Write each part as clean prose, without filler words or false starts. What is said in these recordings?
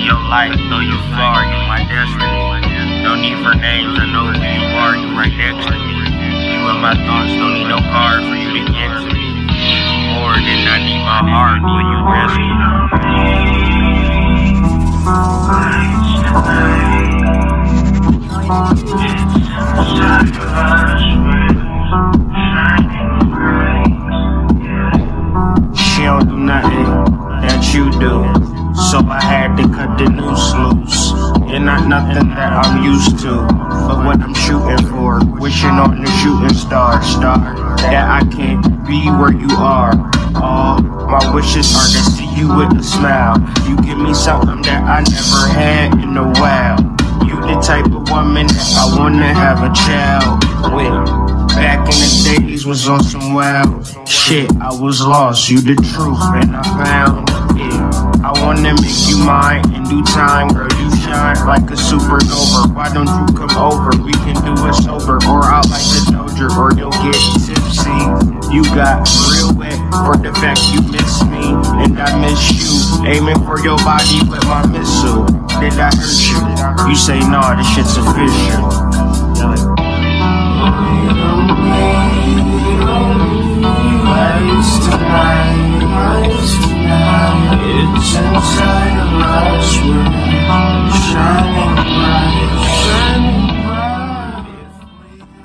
your life, though you far, you my destiny. No need for names, I know who you are, you right next to me. You in my thoughts, don't need no card for you to get to me. More than I need my heart, will you rescue me? She don't do nothing that you do, so I had to cut the noose loose. You're not nothing that I'm used to, but what I'm shooting for, wishing on the shooting star, that I can't be where you are. All my wishes are to see you with a smile. You give me something that I never had in a while. You the type of woman that I wanna have a child with. Back in the days was on some wild shit. I was lost, you the truth, and I found it. I wanna make you mine in due time, girl. You shine like a supernova. Why don't you come over? We can do it sober, or I'll like the doja, or you'll get tipsy. You got real wet for the fact you miss me, and I miss you. Aiming for your body with my missile. Did I hurt you? You say nah, this shit's official. It's inside of us, we're shining bright, shining bright. If we let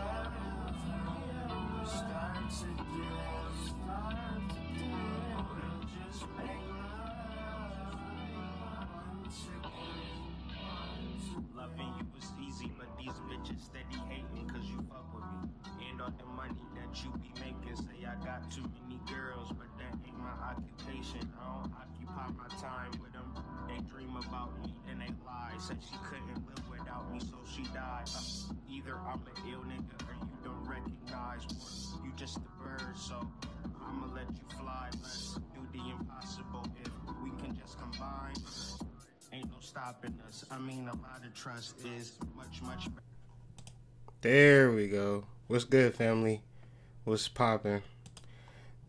it start to just make love. Loving you was easy, but these bitches steady hating cause you fuck with me. And all the money that you be making, say I got too many girls, but that ain't my occupation. I don't occupy my time with them. They dream about me and they lie. Said she couldn't live without me, so she died. Either I'm an ill nigga or you don't recognize, or you just a bird, so I'ma let you fly. Let's do the impossible if we can just combine. Ain't no stopping us. I mean, a lot of trust is much better. There we go. What's good, family? What's poppin'?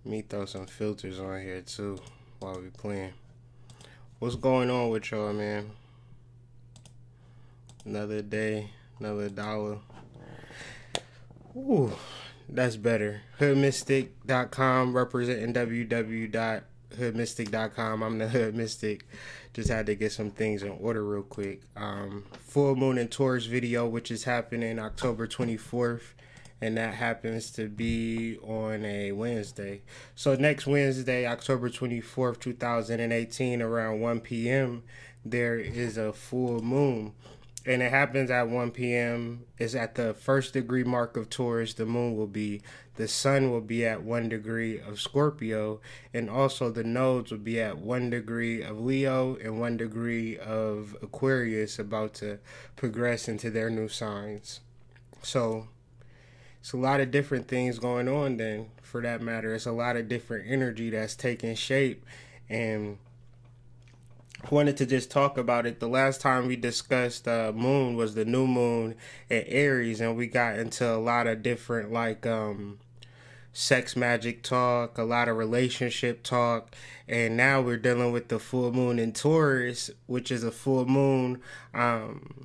Let me throw some filters on here too while we playing. What's going on with y'all, man? Another day, another dollar. Ooh, that's better. Hoodmystic.com, representing www.hoodmystic.com. I'm the Hood Mystic. Just had to get some things in order real quick. Full Moon and Taurus video, which is happening October 24th. And that happens to be on a Wednesday. So next Wednesday, October 24th, 2018, around 1 p.m., there is a full moon. And it happens at 1 p.m. It's at the 1st degree mark of Taurus. The moon will be. The sun will be at 1 degree of Scorpio. And also the nodes will be at 1 degree of Leo and 1 degree of Aquarius, about to progress into their new signs. So it's a lot of different things going on then, for that matter. It's a lot of different energy that's taking shape, and I wanted to just talk about it. The last time we discussed moon was the new moon at Aries, and we got into a lot of different sex magic talk, a lot of relationship talk, and now we're dealing with the full moon in Taurus, which is a full moon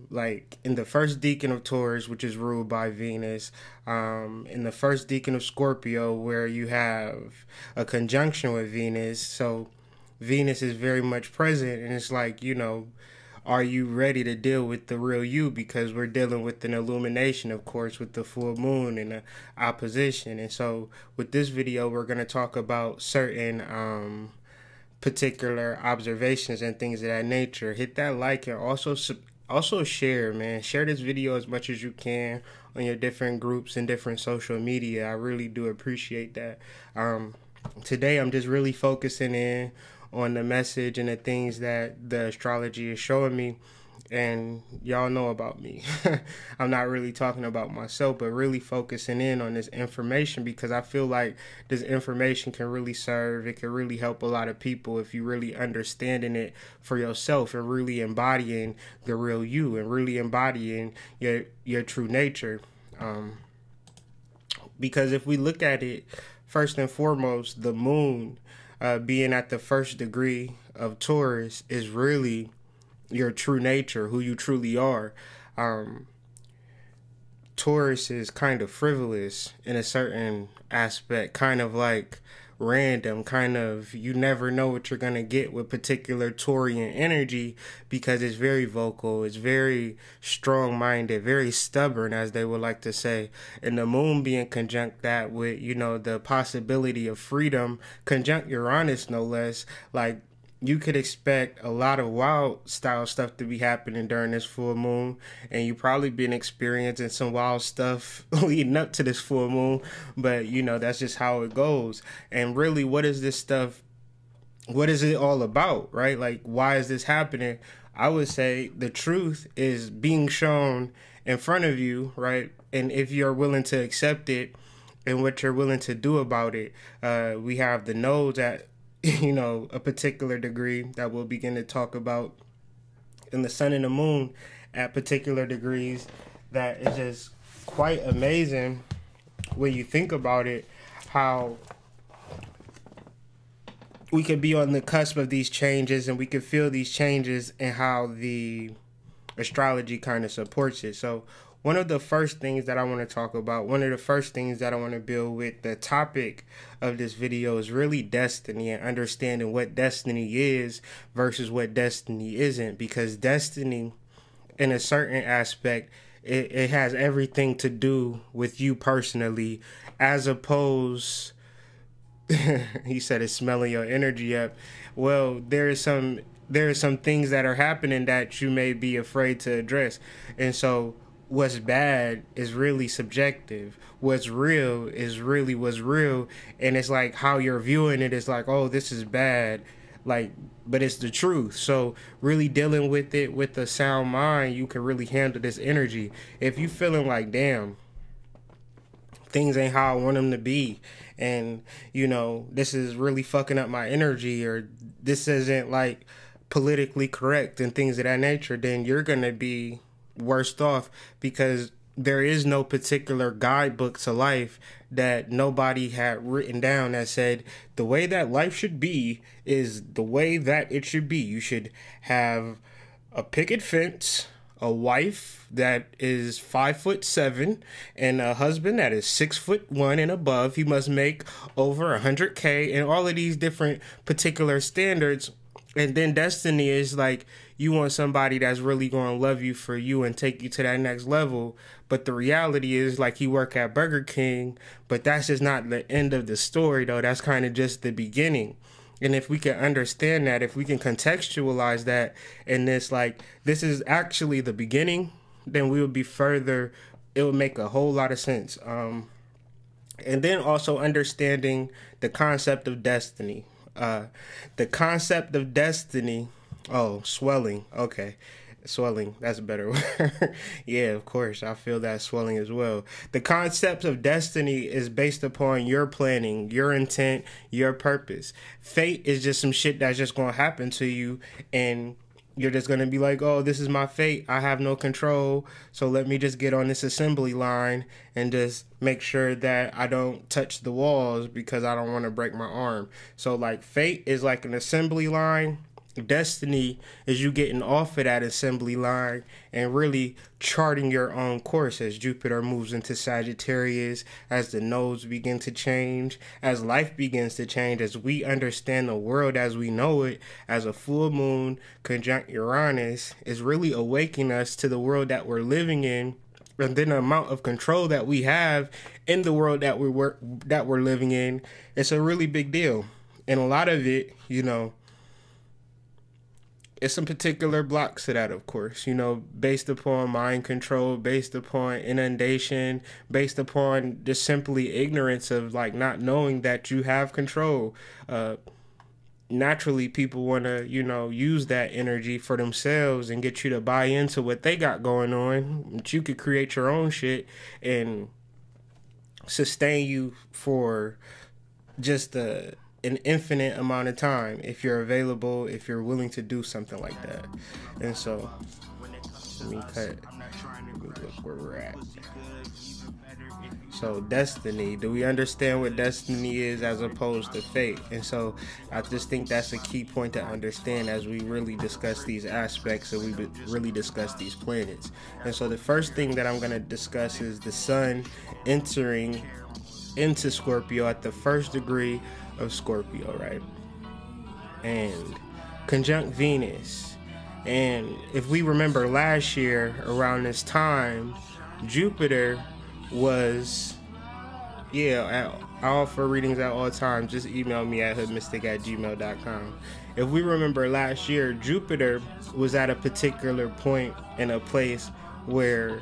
like in the first decan of Taurus, which is ruled by Venus, in the first decan of Scorpio, where you have a conjunction with Venus. So Venus is very much present, and it's like, you know, are you ready to deal with the real you? Because we're dealing with an illumination, of course, with the full moon and the opposition. And so with this video, we're going to talk about certain particular observations and things of that nature. Hit that like, and also share, man. Share this video as much as you can on your different groups and different social media. I really do appreciate that. Today, I'm just really focusing in on the message and the things that the astrology is showing me. And y'all know about me. I'm not really talking about myself, but really focusing in on this information, because I feel like this information can really serve. It can really help a lot of people if you really understanding it for yourself and really embodying the real you and really embodying your true nature. Because if we look at it, first and foremost, the moon being at the 1st degree of Taurus is really your true nature, who you truly are. Taurus is kind of frivolous in a certain aspect, kind of like random, kind of, you never know what you're going to get with particular Taurian energy, because it's very vocal, it's very strong-minded, very stubborn, as they would like to say. And the moon being conjunct that with, you know, the possibility of freedom, conjunct Uranus no less, like, you could expect a lot of wild style stuff to be happening during this full moon, and you probably been experiencing some wild stuff leading up to this full moon, but you know, that's just how it goes. And really, what is this stuff, what is it all about, right? Like, why is this happening? I would say the truth is being shown in front of you, right? And if you're willing to accept it and what you're willing to do about it, we have the nodes at, you know, a particular degree that we'll begin to talk about, in the sun and the moon at particular degrees, that is just quite amazing when you think about it, how we could be on the cusp of these changes and we could feel these changes, and how the astrology kind of supports it. So one of the first things that I want to talk about, one of the first things that I want to build with, the topic of this video, is really destiny and understanding what destiny is versus what destiny isn't. Because destiny, in a certain aspect, it has everything to do with you personally, as opposed, he said it's smelling your energy up. Well, there are some things that are happening that you may be afraid to address. And so what's bad is really subjective. What's real is really what's real. And it's like how you're viewing it is like, oh, this is bad. Like, but it's the truth. So really dealing with it with a sound mind, you can really handle this energy. If you feeling like, damn, things ain't how I want them to be, and, you know, this is really fucking up my energy, or this isn't like politically correct and things of that nature, then you're going to be worst off, because there is no particular guidebook to life that nobody had written down that said the way that life should be is the way that it should be. You should have a picket fence, a wife that is 5'7", and a husband that is 6'1" and above. He must make over 100K, and all of these different particular standards. And then destiny is like, you want somebody that's really going to love you for you and take you to that next level. But the reality is, like, you work at Burger King, but that's just not the end of the story, though. That's kind of just the beginning. And if we can understand that, if we can contextualize that in this, like, this is actually the beginning, then we would be further, it would make a whole lot of sense. And then also understanding the concept of destiny. The concept of destiny. Oh, swelling. Okay. Swelling. That's a better word. Yeah, of course. I feel that swelling as well. The concept of destiny is based upon your planning, your intent, your purpose. Fate is just some shit that's just going to happen to you, and you're just going to be like, oh, this is my fate. I have no control. So let me just get on this assembly line and just make sure that I don't touch the walls because I don't want to break my arm. So like, fate is like an assembly line. Destiny is you getting off of that assembly line and really charting your own course as Jupiter moves into Sagittarius, as the nodes begin to change, as life begins to change, as we understand the world as we know it, as a full moon conjunct Uranus is really awakening us to the world that we're living in, and then the amount of control that we have in the world that we're living in. It's a really big deal. And a lot of it, you know, it's some particular blocks to that, of course, you know, based upon mind control, based upon inundation, based upon just simply ignorance of, like, not knowing that you have control. Naturally, people want to, you know, use that energy for themselves and get you to buy into what they got going on. But you could create your own shit and sustain you for just an infinite amount of time if you're available, if you're willing to do something like that. And so Let me look where we're at. So destiny, do we understand what destiny is as opposed to fate? And so I just think that's a key point to understand as we really discuss these aspects and we really discuss these planets. And so the first thing that I'm going to discuss is the sun entering into Scorpio at the first degree of Scorpio, right? And conjunct Venus. And if we remember last year around this time, Jupiter was, I offer readings at all times. Just email me at hoodmystic@gmail.com. If we remember last year, Jupiter was at a particular point in a place where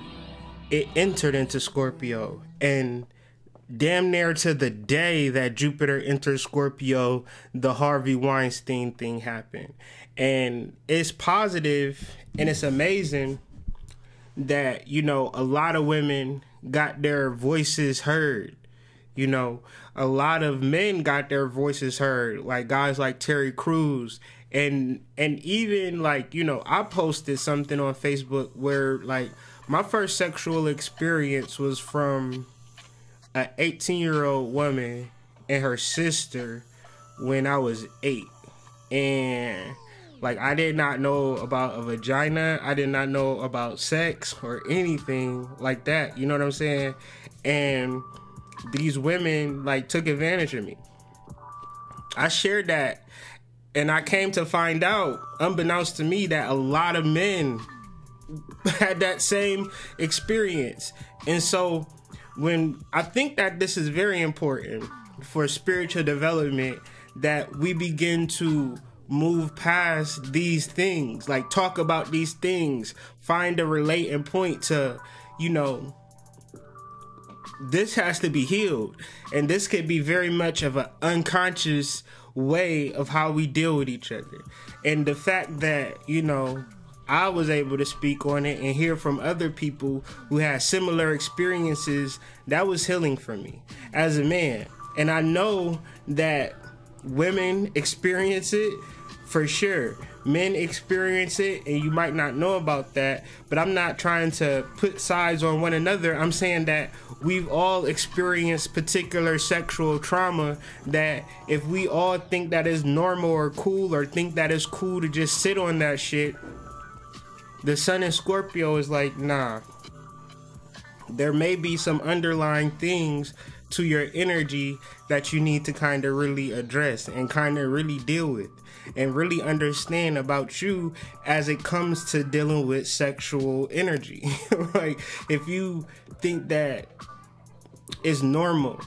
it entered into Scorpio, and damn near to the day that Jupiter entered Scorpio, the Harvey Weinstein thing happened. And it's positive and it's amazing that, you know, a lot of women got their voices heard. You know, a lot of men got their voices heard, like guys like Terry Crews. And even like, you know, I posted something on Facebook where like my first sexual experience was from an 18-year-old woman and her sister when I was 8. And like, I did not know about a vagina. I did not know about sex or anything like that. You know what I'm saying? And these women like took advantage of me. I shared that, and I came to find out, unbeknownst to me, that a lot of men had that same experience. And so when I think that this is very important for spiritual development, that we begin to move past these things, like talk about these things, find a relating point to, you know, this has to be healed. And this could be very much of an unconscious way of how we deal with each other. And the fact that, you know, I was able to speak on it and hear from other people who had similar experiences, that was healing for me as a man. And I know that women experience it for sure. Men experience it, and you might not know about that, but I'm not trying to put sides on one another. I'm saying that we've all experienced particular sexual trauma, that if we all think that is normal or cool, or think that it's cool to just sit on that shit, the sun in Scorpio is like, nah. There may be some underlying things to your energy that you need to kind of really address and kind of really deal with and really understand about you as it comes to dealing with sexual energy. Like, if you think that it's normal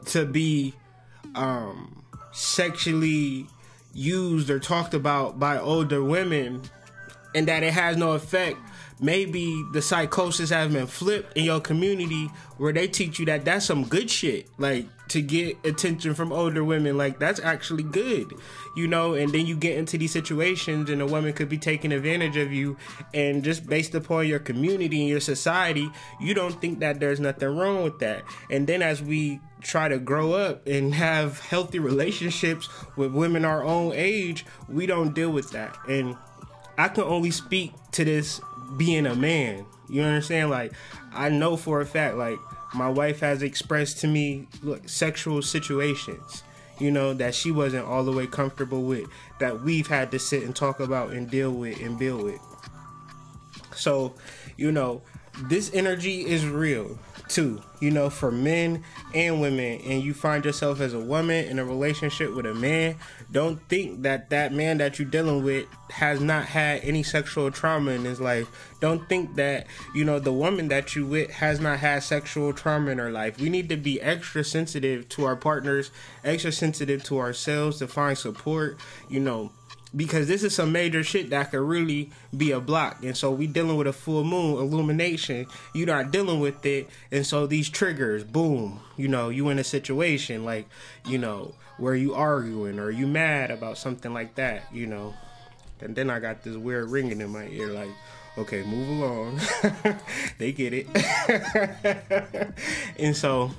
to be sexually used or talked about by older women and that it has no effect, maybe the psychosis has been flipped in your community where they teach you that that's some good shit, like to get attention from older women, like that's actually good, you know. And then you get into these situations and a woman could be taking advantage of you, and just based upon your community and your society, you don't think that there's nothing wrong with that. And then as we try to grow up and have healthy relationships with women our own age, we don't deal with that. And I can only speak to this being a man, you understand? Like, I know for a fact, like, my wife has expressed to me, look, sexual situations, you know, that she wasn't all the way comfortable with, that we've had to sit and talk about and deal with and build with. So, you know, this energy is real too, you know, for men and women. And you find yourself as a woman in a relationship with a man, don't think that that man that you're dealing with has not had any sexual trauma in his life. Don't think that, you know, the woman that you with has not had sexual trauma in her life. We need to be extra sensitive to our partners, extra sensitive to ourselves, to find support, you know, because this is some major shit that could really be a block. And so we dealing with a full moon illumination. You're not dealing with it. And so these triggers, boom, you know, you in a situation like, you know, where you arguing or you mad about something like that, you know. And then I got this weird ringing in my ear like, okay, move along. They get it. And so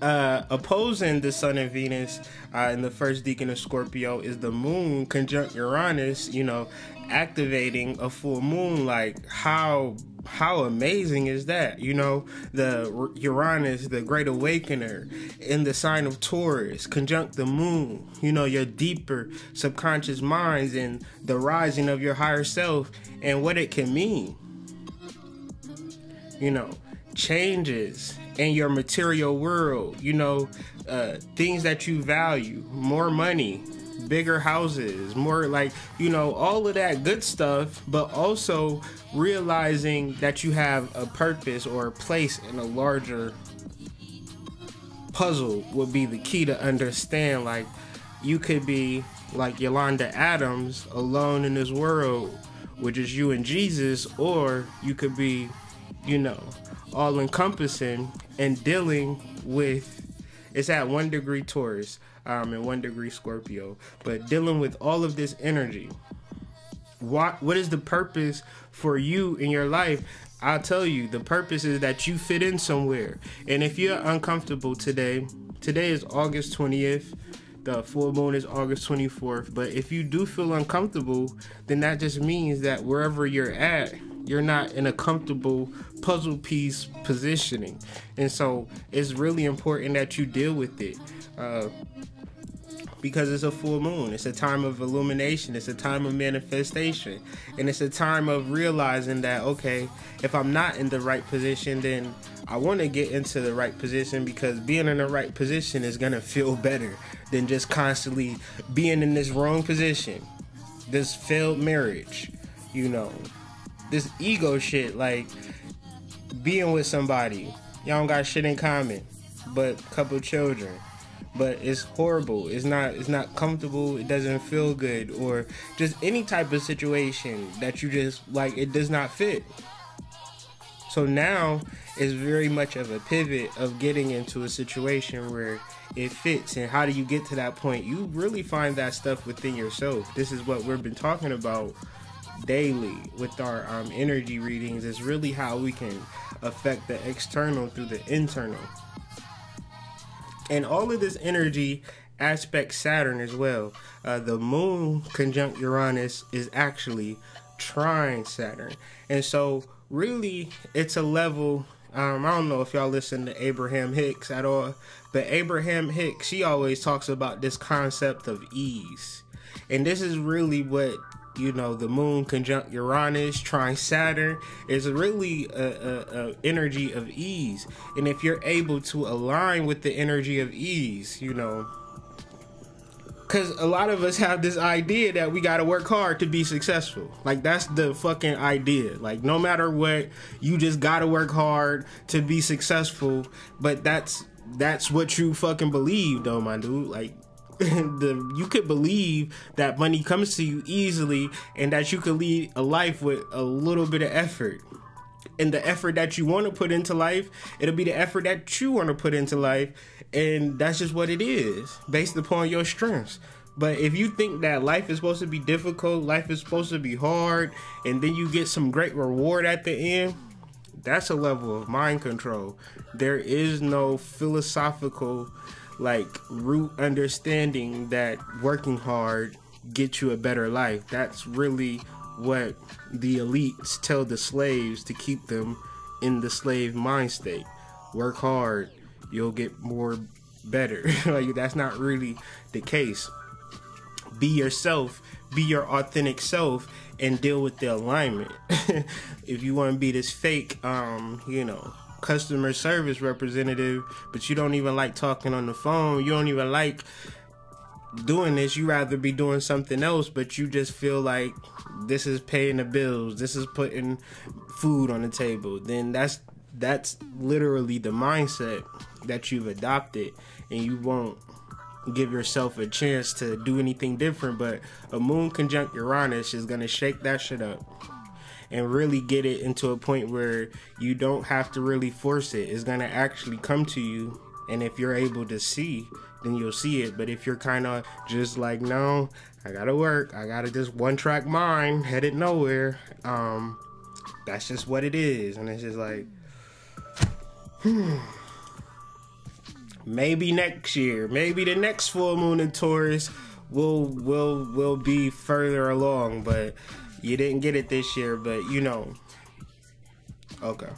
Opposing the Sun and Venus in the first decan of Scorpio is the Moon conjunct Uranus, you know, activating a full moon. Like, how amazing is that? You know, the Uranus, the great awakener, in the sign of Taurus, conjunct the moon, you know, your deeper subconscious minds and the rising of your higher self and what it can mean. You know, changes in your material world, you know, things that you value, more money, bigger houses, more, like, you know, all of that good stuff, but also realizing that you have a purpose or a place in a larger puzzle would be the key to understand. Like, you could be like Yolanda Adams, alone in this world, which is you and Jesus, or you could be, you know, all encompassing and dealing with, it's at 1 degree Taurus and 1 degree Scorpio, but dealing with all of this energy. What is the purpose for you in your life? I'll tell you, the purpose is that you fit in somewhere. And if you're uncomfortable today is August 20th, the full moon is August 24th, but if you do feel uncomfortable, then that just means that wherever you're at, you're not in a comfortable puzzle piece positioning. And so it's really important that you deal with it, because it's a full moon. It's a time of illumination. It's a time of manifestation. And it's a time of realizing that, okay, if I'm not in the right position, then I want to get into the right position, because being in the right position is going to feel better than just constantly being in this wrong position, this failed marriage, you know, this ego shit, like being with somebody, y'all don't got shit in common but a couple children, but it's horrible, it's not comfortable, it doesn't feel good, or just any type of situation that you just, like, it does not fit. So now is very much of a pivot of getting into a situation where it fits. And how do you get to that point? You really find that stuff within yourself. This is what we've been talking about daily with our energy readings. Is really how we can affect the external through the internal. And all of this energy aspects Saturn as well. The moon conjunct Uranus is actually trine Saturn. And so really it's a level, I don't know if y'all listen to Abraham Hicks at all, but Abraham Hicks, she always talks about this concept of ease. And this is really what, you know, the moon conjunct Uranus trine Saturn is really a energy of ease. And if you're able to align with the energy of ease, you know, because a lot of us have this idea that we got to work hard to be successful. Like, that's the fucking idea. Like, no matter what, you just got to work hard to be successful. But that's what you fucking believe, though, my dude. Like, you could believe that money comes to you easily and that you could lead a life with a little bit of effort. And the effort that you want to put into life, it'll be the effort that you want to put into life. And that's just what it is, based upon your strengths. But if you think that life is supposed to be difficult, life is supposed to be hard, and then you get some great reward at the end, that's a level of mind control. There is no philosophical, like, root understanding that working hard gets you a better life. That's really what the elites tell the slaves to keep them in the slave mind state. Work hard, you'll get more better. Like, that's not really the case. Be yourself, be your authentic self, and deal with the alignment. If you want to be this fake, you know, customer service representative, but you don't even like talking on the phone, you don't even like doing this, you rather be doing something else, but you just feel like this is paying the bills, this is putting food on the table, then that's literally the mindset that you've adopted, and you won't give yourself a chance to do anything different. But a moon conjunct Uranus is going to shake that shit up and really get it into a point where you don't have to really force it. It's going to actually come to you, and if you're able to see, then you'll see it. But if you're kind of just like, no, I gotta work, I gotta just one-track mind, headed nowhere, that's just what it is. And it's just like, maybe next year, maybe the next full moon in Taurus will be further along, but you didn't get it this year, but you know. Okay.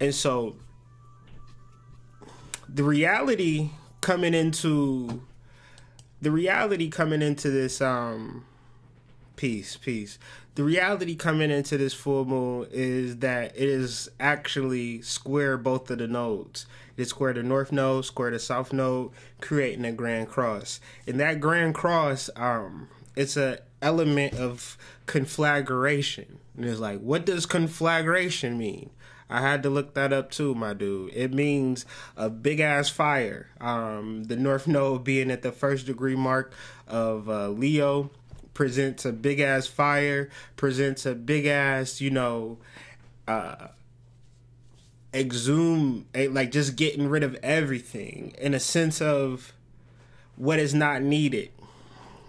And so the reality coming into this peace. The reality coming into this full moon is that it is actually square both of the nodes. It's square the north node, square the south node, creating a grand cross. And that grand cross, it's a element of conflagration. And it's like, what does conflagration mean? I had to look that up too, my dude. It means a big ass fire. The north node being at the 1st degree mark of Leo presents a big ass fire, presents a big ass, exhume, like just getting rid of everything in a sense of what is not needed,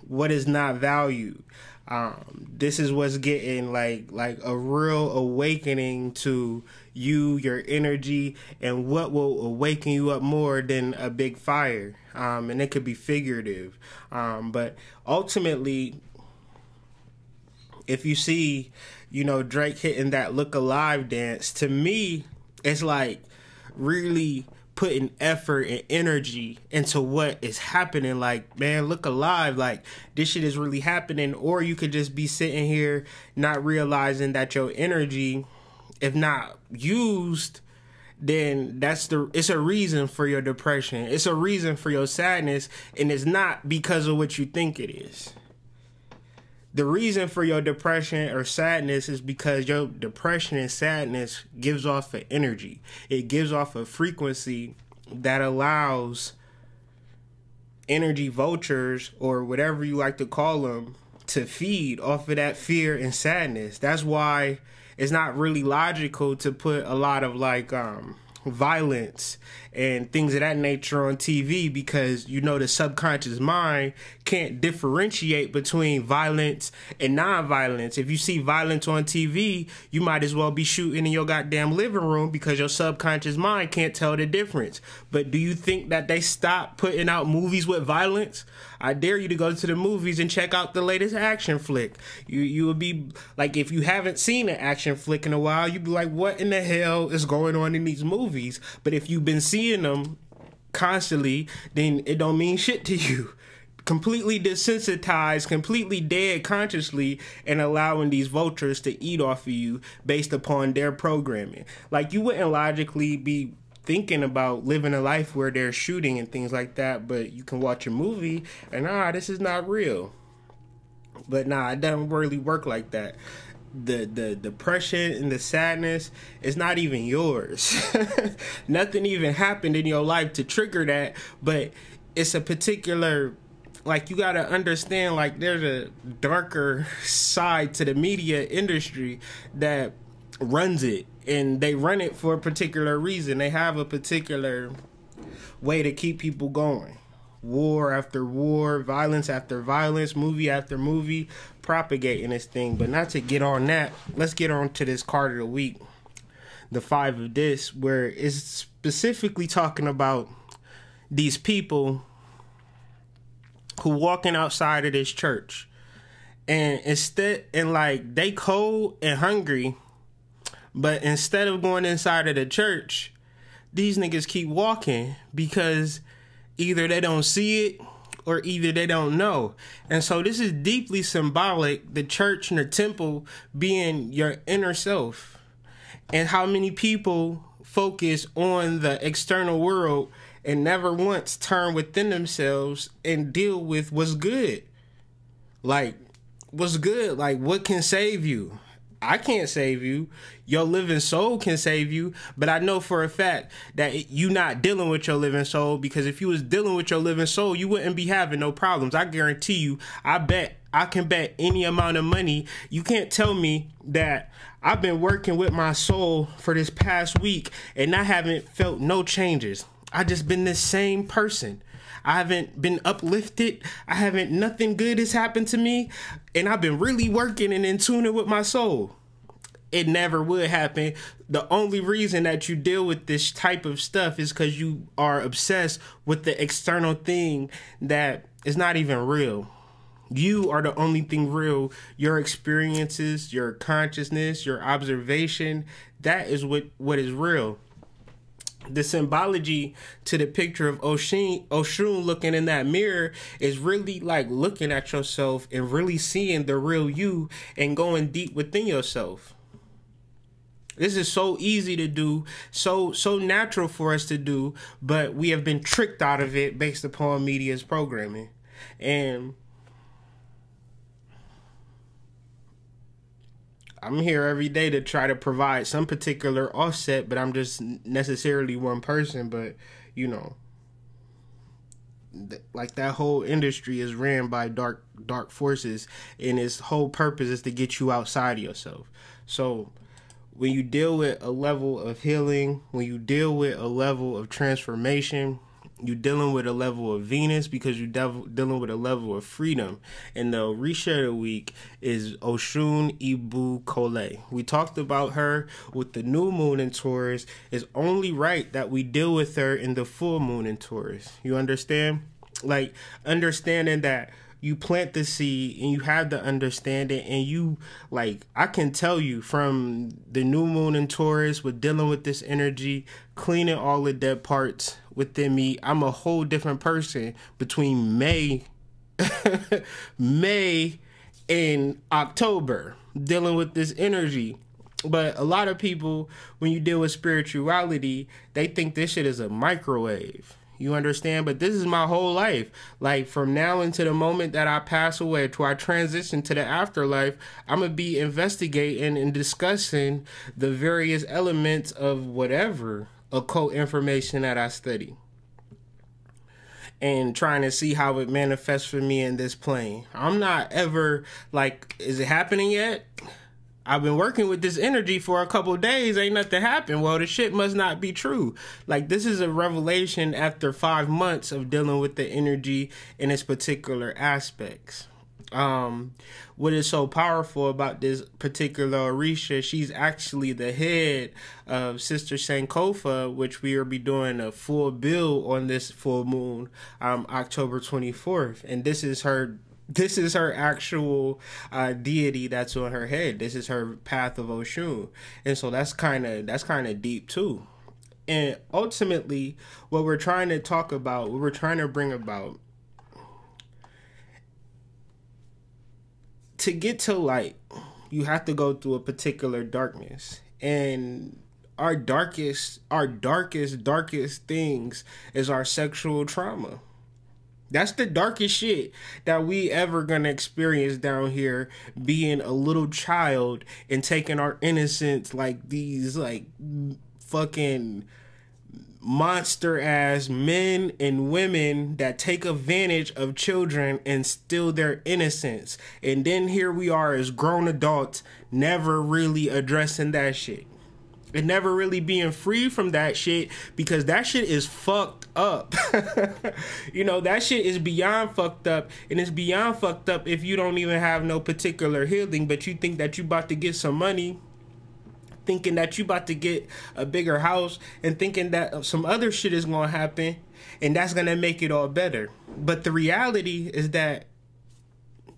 what is not valued. This is what's getting like a real awakening to you, your energy, and what will awaken you up more than a big fire. And it could be figurative. But ultimately, if you see, Drake hitting that Look Alive dance, to me, it's like really putting effort and energy into what is happening. Like, man, look alive. Like, this shit is really happening. Or you could just be sitting here not realizing that your energy, if not used, then it's a reason for your depression. It's a reason for your sadness. And it's not because of what you think it is. The reason for your depression or sadness is because your depression and sadness gives off an energy. It gives off a frequency that allows energy vultures, or whatever you like to call them, to feed off of that fear and sadness. That's why it's not really logical to put a lot of violence and things of that nature on TV, because the subconscious mind can't differentiate between violence and non-violence. If you see violence on TV, you might as well be shooting in your goddamn living room, because your subconscious mind can't tell the difference. But do you think that they stop putting out movies with violence? I dare you to go to the movies and check out the latest action flick. You would be like, if you haven't seen an action flick in a while, you'd be like, what in the hell is going on in these movies? But if you've been seeing them constantly, then it don't mean shit to you. Completely desensitized, completely dead consciously, and allowing these vultures to eat off of you based upon their programming. Like, you wouldn't logically be thinking about living a life where they're shooting and things like that, but you can watch a movie and this is not real. But it doesn't really work like that. The depression and the sadness is not even yours. Nothing even happened in your life to trigger that, but it's a particular, like, you gotta understand, like, there's a darker side to the media industry that runs it, and they run it for a particular reason. They have a particular way to keep people going. War after war, violence after violence, movie after movie, propagating this thing. But not to get on that, let's get on to this card of the week, the 5 of this, where it's specifically talking about these people who walking outside of this church, and they cold and hungry, but instead of going inside of the church, these niggas keep walking because either they don't see it or either they don't know. And so this is deeply symbolic, the church and the temple being your inner self. And how many people focus on the external world and never once turn within themselves and deal with what's good. Like, what's good? Like, what can save you? I can't save you. Your living soul can save you. But I know for a fact that you not dealing with your living soul, because if you was dealing with your living soul, you wouldn't be having no problems. I guarantee you, I can bet any amount of money. You can't tell me that I've been working with my soul for this past week and I haven't felt no changes. I just been the same person. I haven't been uplifted. Nothing good has happened to me. And I've been really working and in tuning with my soul. it never would happen. The only reason that you deal with this type of stuff is because you are obsessed with the external thing that is not even real. You are the only thing real. Your experiences, your consciousness, your observation, that is what is real. The symbology to the picture of Oshun looking in that mirror is really like looking at yourself and really seeing the real you and going deep within yourself. This is so easy to do, so natural for us to do, but we have been tricked out of it based upon media's programming. And I'm here every day to try to provide some particular offset, but I'm just necessarily one person. But, you know, like that whole industry is ran by dark forces, and its whole purpose is to get you outside of yourself. So when you deal with a level of healing, when you deal with a level of transformation, you're dealing with a level of Venus because you're dealing with a level of freedom. And the Orisha of the week is Oshun Ibu Kole. We talked about her with the new moon in Taurus. It's only right that we deal with her in the full moon in Taurus. You understand? Like, understanding that you plant the seed and you have the understanding, and you, like, I can tell you from the new moon in Taurus with dealing with this energy, cleaning all the dead parts within me, I'm a whole different person between May and October dealing with this energy. But a lot of people, when you deal with spirituality, they think this shit is a microwave. You understand? But this is my whole life. Like, from now until the moment that I pass away, to I transition to the afterlife, I'm going to be investigating and discussing the various elements of whatever occult information that I study, and trying to see how it manifests for me in this plane. I'm not ever like, is it happening yet? I've been working with this energy for a couple of days. Ain't nothing happened. Well, the shit must not be true. Like, this is a revelation after 5 months of dealing with the energy in its particular aspects. What is so powerful about this particular Orisha, she's actually the head of Sister Sankofa, which we will be doing a full build on this full moon, October 24th. And this is her actual deity that's on her head. This is her path of Oshun. And so that's kind of deep too. And ultimately, what we're trying to talk about, what we're trying to bring about, to get to light, you have to go through a particular darkness. And our darkest things is our sexual trauma. That's the darkest shit that we ever gonna experience down here, being a little child and taking our innocence like these like fucking monster ass men and women that take advantage of children and steal their innocence. And then here we are as grown adults, never really addressing that shit. And never really being free from that shit, because that shit is fucked up. You know, that shit is beyond fucked up. And it's beyond fucked up if you don't even have no particular healing, but you think that you about to get some money, thinking that you about to get a bigger house, and thinking that some other shit is going to happen and that's going to make it all better. But the reality is that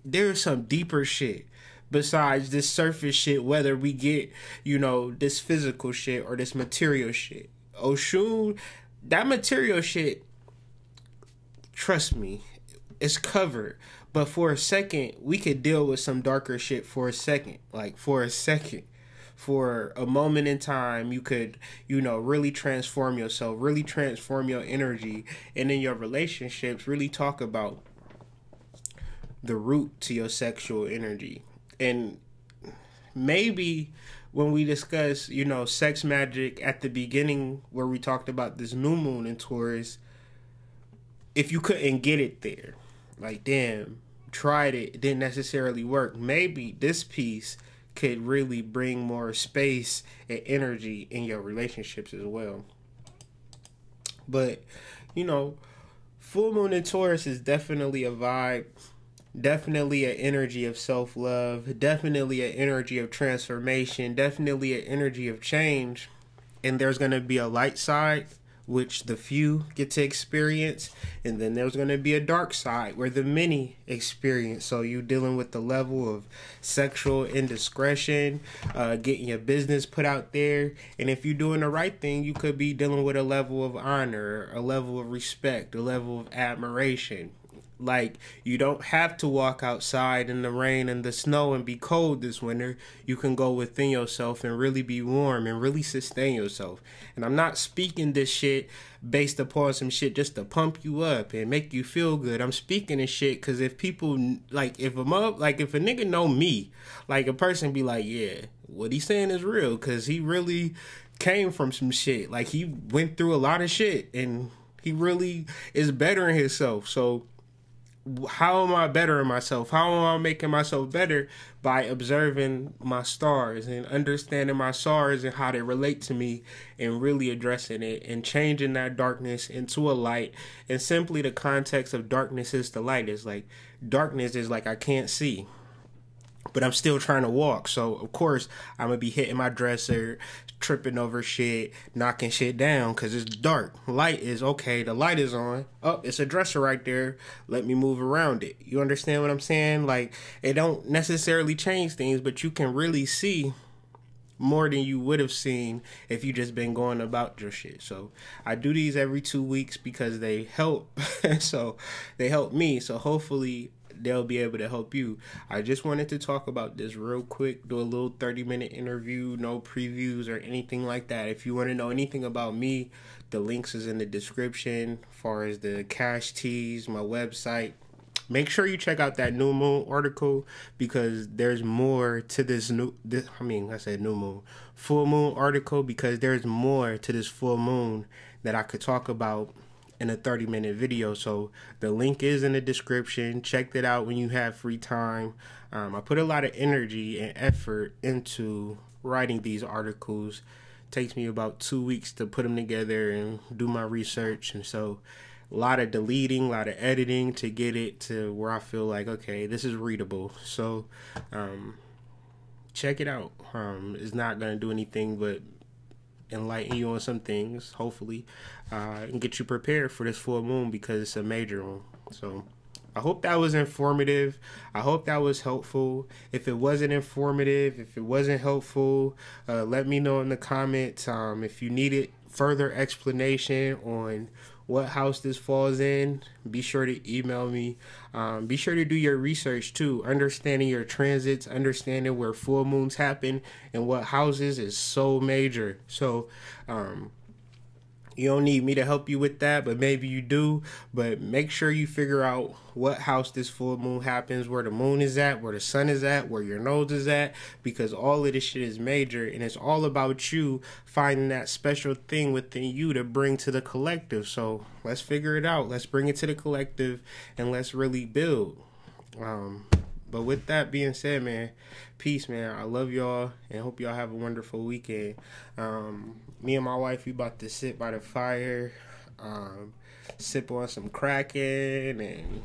there's some deeper shit besides this surface shit, whether we get, you know, this physical shit or this material shit. Oshun, that material shit, trust me, it's covered. But for a second, we could deal with some darker shit for a second. Like, for a second. For a moment in time, you could, you know, really transform yourself, really transform your energy, and in your relationships, really talk about the root to your sexual energy. And maybe when we discuss, you know, sex magic at the beginning, where we talked about this new moon in Taurus, if you couldn't get it there, like, damn, tried it didn't necessarily work, maybe this piece could really bring more space and energy in your relationships as well. But, you know, full moon in Taurus is definitely a vibe. definitely an energy of self-love, definitely an energy of transformation, definitely an energy of change. And there's going to be a light side, which the few get to experience, and then there's going to be a dark side where the many experience. So you dealing with the level of sexual indiscretion, getting your business put out there, and if you're doing the right thing, you could be dealing with a level of honor, a level of respect, a level of admiration. Like, you don't have to walk outside in the rain and the snow and be cold this winter. You can go within yourself and really be warm and really sustain yourself. And I'm not speaking this shit based upon some shit just to pump you up and make you feel good. I'm speaking this shit because if people, like, if a nigga know me, like, a person be like, yeah, what he's saying is real, because he really came from some shit. Like, he went through a lot of shit and he really is bettering himself. So how am I bettering myself? How am I making myself better? By observing my stars and understanding my stars and how they relate to me, and really addressing it and changing that darkness into a light. And simply the context of darkness is the light. Is like, darkness is like, I can't see, but I'm still trying to walk. So, of course, I'm going to be hitting my dresser, tripping over shit, knocking shit down because it's dark. Light is, okay, the light is on. Oh, it's a dresser right there. Let me move around it. You understand what I'm saying? Like, it don't necessarily change things, but you can really see more than you would have seen if you just been going about your shit. So I do these every 2 weeks because they help. So they help me. So hopefully they'll be able to help you. I just wanted to talk about this real quick, do a little 30-minute interview, no previews or anything like that. If you want to know anything about me, the links is in the description, as far as the cash teas, my website. Make sure you check out that new moon article, because there's more to this full moon article, because there's more to this full moon that I could talk about in a 30-minute video. So the link is in the description. Check it out when you have free time. I put a lot of energy and effort into writing these articles. It takes me about 2 weeks to put them together and do my research, and so a lot of deleting, a lot of editing to get it to where I feel like, okay, this is readable. So check it out. It's not going to do anything but enlighten you on some things, hopefully, and get you prepared for this full moon, because it's a major one. So I hope that was informative. I hope that was helpful. If it wasn't informative, if it wasn't helpful, let me know in the comments. If you needed further explanation on what house this falls in, be sure to email me. Be sure to do your research too. Understanding your transits, understanding where full moons happen and what houses is so major. So you don't need me to help you with that, but maybe you do. But make sure you figure out what house this full moon happens, where the moon is at, where the sun is at, where your nose is at, because all of this shit is major, and it's all about you finding that special thing within you to bring to the collective. So let's figure it out. Let's bring it to the collective, and let's really build. But with that being said, man, peace, man. I love y'all and hope y'all have a wonderful weekend. Me and my wife, we about to sit by the fire, sip on some Kraken, and,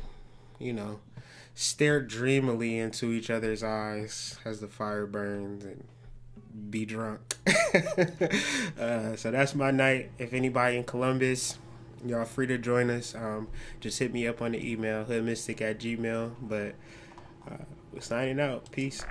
you know, stare dreamily into each other's eyes as the fire burns, and be drunk. So that's my night. If anybody in Columbus, y'all free to join us. Just hit me up on the email, hoodmystic@gmail.com. But we're signing out. Peace.